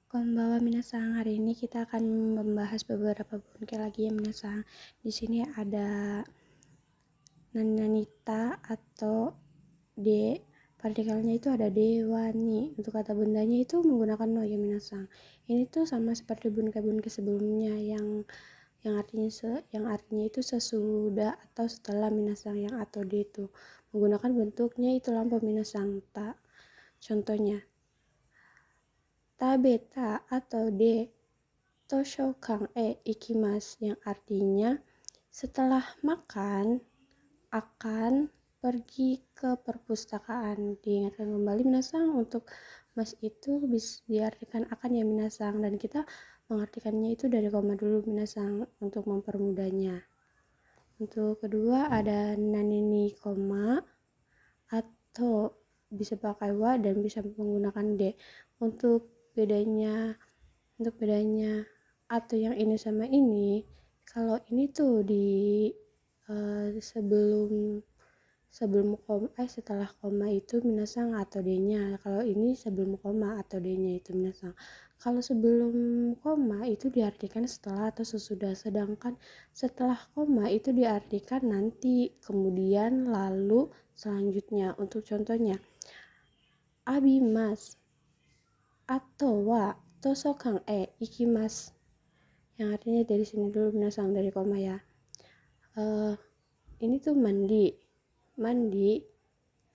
Konbanwa minasan, hari ini kita akan membahas beberapa bunke lagi ya minasan. Di sini ada nananita atau de, partikelnya itu ada dewani. Untuk kata bendanya itu menggunakan no ya minasan. Ini tuh sama seperti bunke-bunke sebelumnya yang artinya itu sesudah atau setelah minasan, yang atau de itu menggunakan bentuknya itu lampu minasan. Contohnya tabeta atau de toshokan ikimasu, yang artinya setelah makan akan pergi ke perpustakaan. Diingatkan kembali minasang, untuk mas itu bisa diartikan akan ya minasang, dan kita mengartikannya itu dari koma dulu minasang untuk mempermudahnya. Untuk kedua ada nanini koma, atau bisa pakai wa dan bisa menggunakan de. Untuk bedanya atau yang ini sama ini, kalau ini tuh di setelah koma itu minasang atau d-nya. Kalau ini sebelum koma atau d-nya itu minasang. Kalau sebelum koma itu diartikan setelah atau sesudah, sedangkan setelah koma itu diartikan nanti, kemudian, lalu, selanjutnya. Untuk contohnya abimas atau wa tosokang ikimas, yang artinya dari sini dulu minasang, dari koma ya. Ini tuh mandi,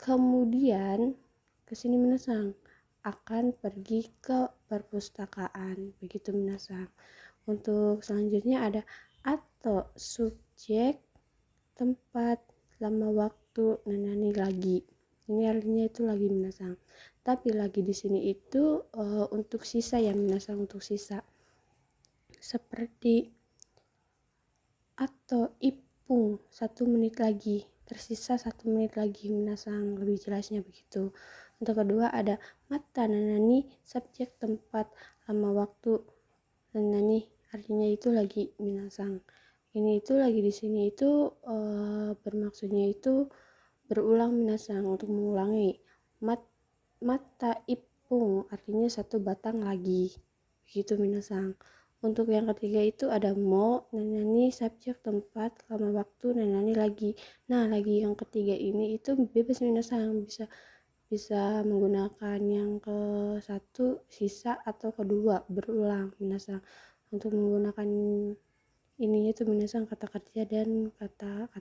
kemudian kesini minasang akan pergi ke perpustakaan, begitu minasang. Untuk selanjutnya ada atau subjek, tempat, lama waktu, nanani lagi. Ini artinya itu lagi minasang. Tapi lagi di sini itu untuk sisa ya minasang, untuk sisa. Seperti atau ipung, 1 menit lagi, tersisa 1 menit lagi minasang, lebih jelasnya begitu. Untuk kedua ada mata nanani, subjek, tempat, lama waktu, nanani artinya itu lagi minasang. Ini itu lagi di sini itu bermaksudnya itu berulang minasang, untuk mengulangi. Mata ipung artinya 1 batang lagi, begitu minasang. Untuk yang ketiga itu ada mo, nanani, subjek, tempat, lama waktu, nanani lagi. Nah, lagi yang ketiga ini itu bebas minasang, bisa menggunakan yang ke satu sisa atau kedua berulang minasang. Untuk menggunakan ininya itu minasang kata kerja dan kata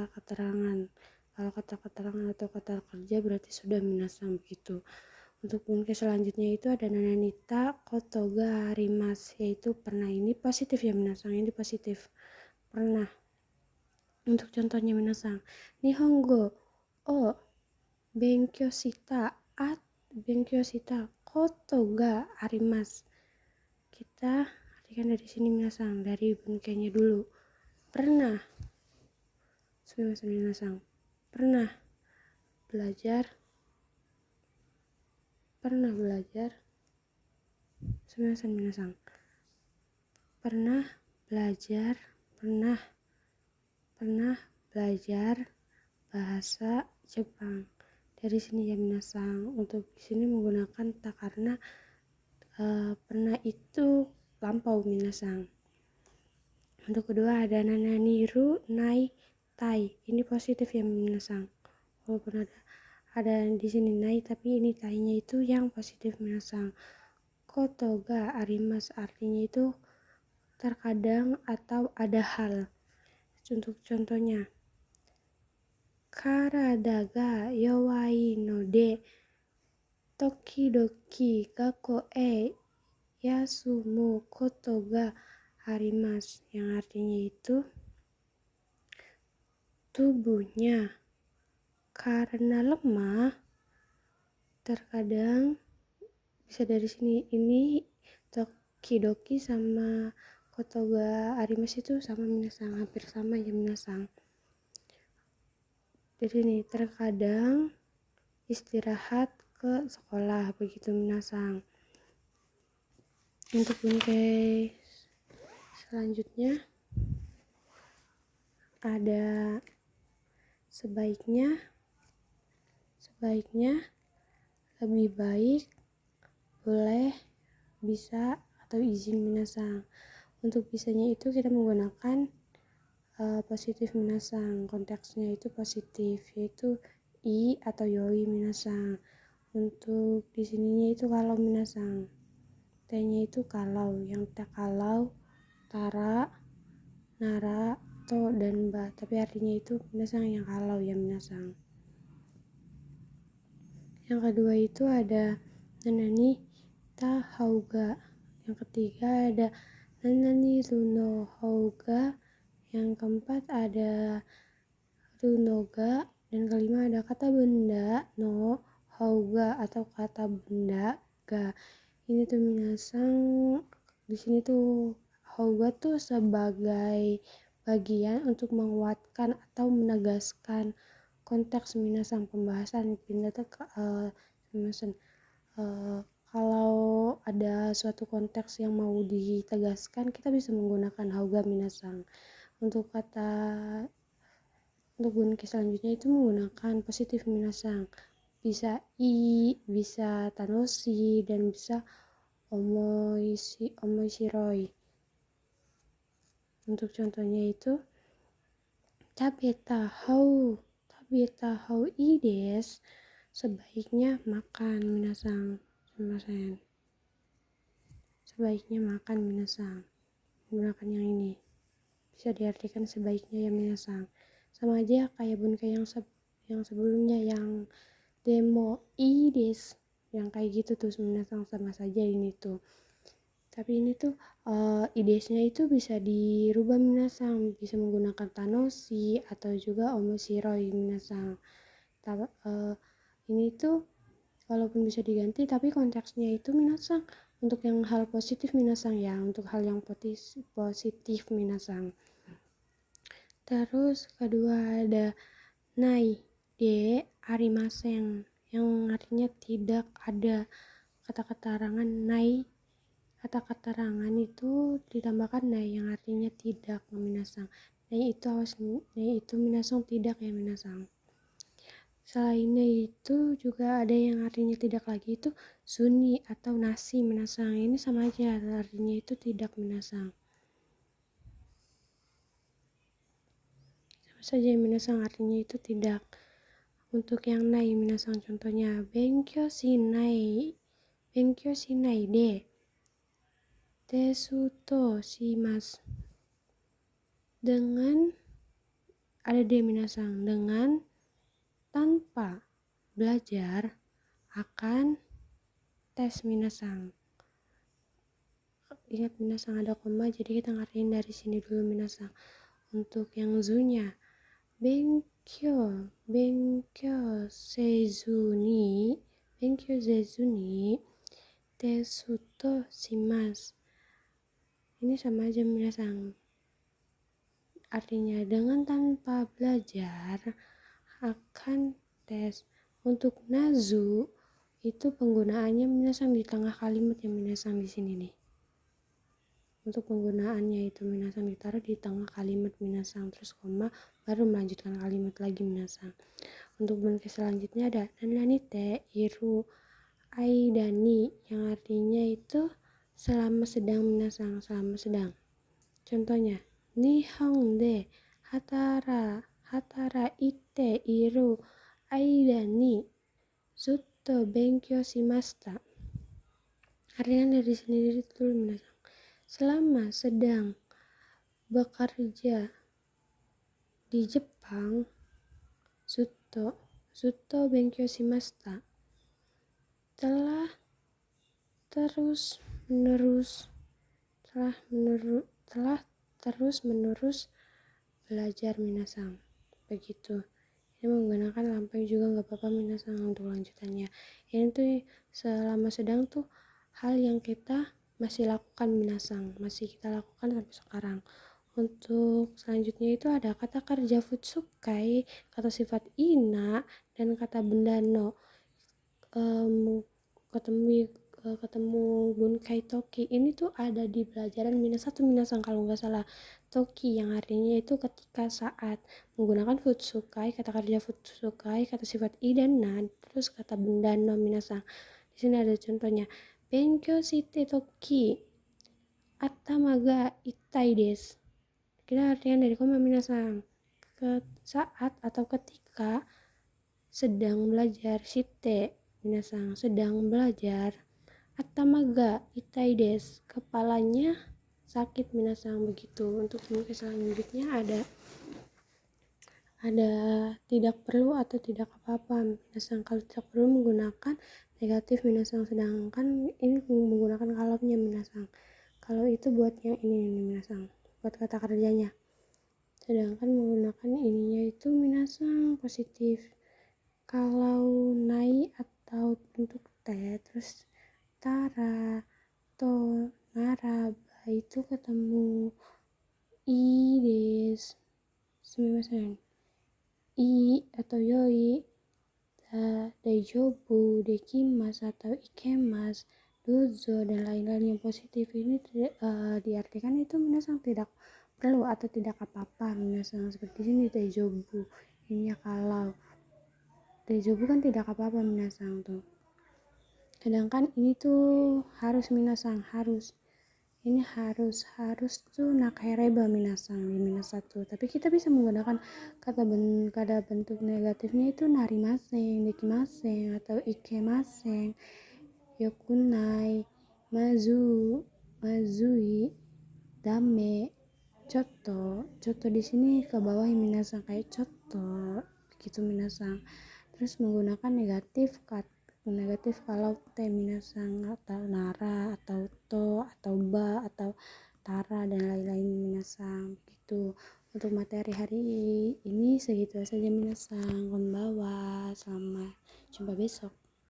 keterangan. Kalau kata keterangan atau kata kerja berarti sudah minasang begitu. Untuk bunke selanjutnya itu ada nananita kotoga harimas, yaitu pernah. Ini positif ya minasang, ini positif, pernah. Untuk contohnya minasang, nihongo o benkyou shita koto ga arimasu. Kita artikan dari sini minasang, dari bunkenya dulu. Pernah, minasang, pernah belajar minasang, pernah belajar bahasa Jepang. Dari sini ya minasang. Untuk di sini menggunakan ta karena pernah itu lampau minasang. Untuk kedua ada nananiru nai tai. Ini positif ya minasang. Walaupun ada di sini nai, tapi ini tainya itu yang positif minasang. Koto ga arimas artinya itu terkadang atau ada hal. Untuk contohnya, karada ga yowai no de tokidoki gakko yasumu koto ga arimasu, yang artinya itu tubuhnya karena lemah terkadang, bisa dari sini. Ini tokidoki sama kotoga arimasu itu sama minasang, hampir sama ya minasang. Dari sini terkadang istirahat ke sekolah, begitu minasang. Untuk bunke selanjutnya ada sebaiknya, lebih baik, boleh, bisa atau izin minasang. Untuk bisanya itu kita menggunakan positif minasang. Konteksnya itu positif, yaitu i atau yoi minasang. Untuk di sininya itu kalau minasang. T-nya itu kalau, yang tak kalau, tara, nara, to, dan ba. Tapi artinya itu minasang yang kalau ya minasang. Yang kedua itu ada nanani ta hauga. Yang ketiga ada nanani runo hauga. Yang keempat ada runoga. Dan kelima ada kata benda no hauga atau kata benda ga. Ini tuh minasang di sini tuh hauga tuh sebagai bagian untuk menguatkan atau menegaskan konteks minasang pembahasan pindah tuh kalau ada suatu konteks yang mau ditegaskan kita bisa menggunakan hauga minasang. Untuk bunke selanjutnya itu menggunakan positif minasang, bisa i, bisa tanoshi, dan bisa omoshiroi. Untuk contohnya itu tabeta hau i desu, sebaiknya makan minasang. Sebaiknya makan minasang. Menggunakan yang ini bisa diartikan sebaiknya ya minasang. Sama aja kayak bunke yang sebelumnya yang demo i desu, yang kayak gitu tuh minasang, sama saja ini tuh. Tapi ini tuh idesnya itu bisa dirubah minasang, bisa menggunakan tanoshi atau juga omoshiroi minasang. Ini tuh walaupun bisa diganti tapi konteksnya itu minasang untuk yang hal positif minasang ya, untuk hal yang positif minasang. Terus kedua ada nai de arimasen, yang artinya tidak ada. Kata keterangan nai, kata keterangan itu ditambahkan nai yang artinya tidak minasang. Nai itu minasang tidak ya minasang. Selainnya itu juga ada yang artinya tidak lagi, itu suni atau nasi minasang. Ini sama aja artinya itu tidak minasang. Sama saja minasang artinya itu tidak. Untuk yang nai minasang contohnya benkyou shinai de desu to shimasu. Dengan ada de minasang, dengan tanpa belajar akan tes minasang. Ingat minasang ada koma, jadi kita ngertiin dari sini dulu minasang. Untuk yang zunya benkyou sezu ni desu to shimasu. Ini sama aja minasang, artinya dengan tanpa belajar akan tes. Untuk nazu itu penggunaannya minasang di tengah kalimat yang minasang di sini nih. Untuk penggunaannya itu minasang ditaruh di tengah kalimat minasang, terus koma baru melanjutkan kalimat lagi minasang. Untuk bunke selanjutnya ada nanani te iru aidani, yang artinya itu selama sedang minasang, selama sedang. Contohnya nihon de hatara ite iru aida ni zutto benkyou shimashita. Artinya dari sendiri dulu minasang, selama sedang bekerja di Jepang, zutto benkyou shimashita, telah terus menerus belajar minasang. Begitu. Ini menggunakan lampai juga nggak apa-apa minasang. Untuk lanjutannya, ini tuh selama sedang tuh hal yang kita masih lakukan minasang, masih kita lakukan sampai sekarang. Untuk selanjutnya itu ada kata kerja futsukai, kata sifat ina, dan kata benda no. Ketemu bunkai toki ini tuh ada di pelajaran minus 1 minasang kalau nggak salah. Toki yang artinya itu ketika, saat, menggunakan futsukai, kata kerja futsukai, kata sifat i dan na, terus kata benda no minasang. Di sini ada contohnya, Benkyo shite toki atama ga itai desu. Kita artian dari koma minasan, saat atau ketika sedang belajar, shite minasan sedang belajar, atama ga itai desu, kepalanya sakit minasan. Begitu. Untuk selanjutnya ada tidak perlu atau tidak apa-apa minasan. Kalau tidak perlu menggunakan negatif minasan, sedangkan ini menggunakan kalaunya minasan. Kalau itu buat yang ini minasan, buat kata kerjanya. Sedangkan menggunakan ininya itu minasan positif. Kalau nai atau bentuk T terus tara to nara ba itu ketemu i desu. Sumimasen. I atau yoi, daijobu, dekimasu atau ikemas, dozo dan lain-lain yang positif ini diartikan itu minasan tidak perlu atau tidak apa-apa minasan. Seperti sini daijobu, ini kalau daijobu kan tidak apa-apa minasan tuh. Sedangkan ini tuh harus minasan, harus. Ini harus tuh nakereba minasan di minus 1. Tapi kita bisa menggunakan kata bentuk negatifnya itu narimaseng, dekimaseng atau ikemaseng, yokunai, mazui, dame, coto di sini ke bawah minasan kayak coto gitu minasan. Terus menggunakan negatif kalau te minasan atau nara atau to atau ba atau tara dan lain-lain minasan. Gitu. Untuk materi hari ini segitu saja minasan. Konbawa, selamat jumpa besok.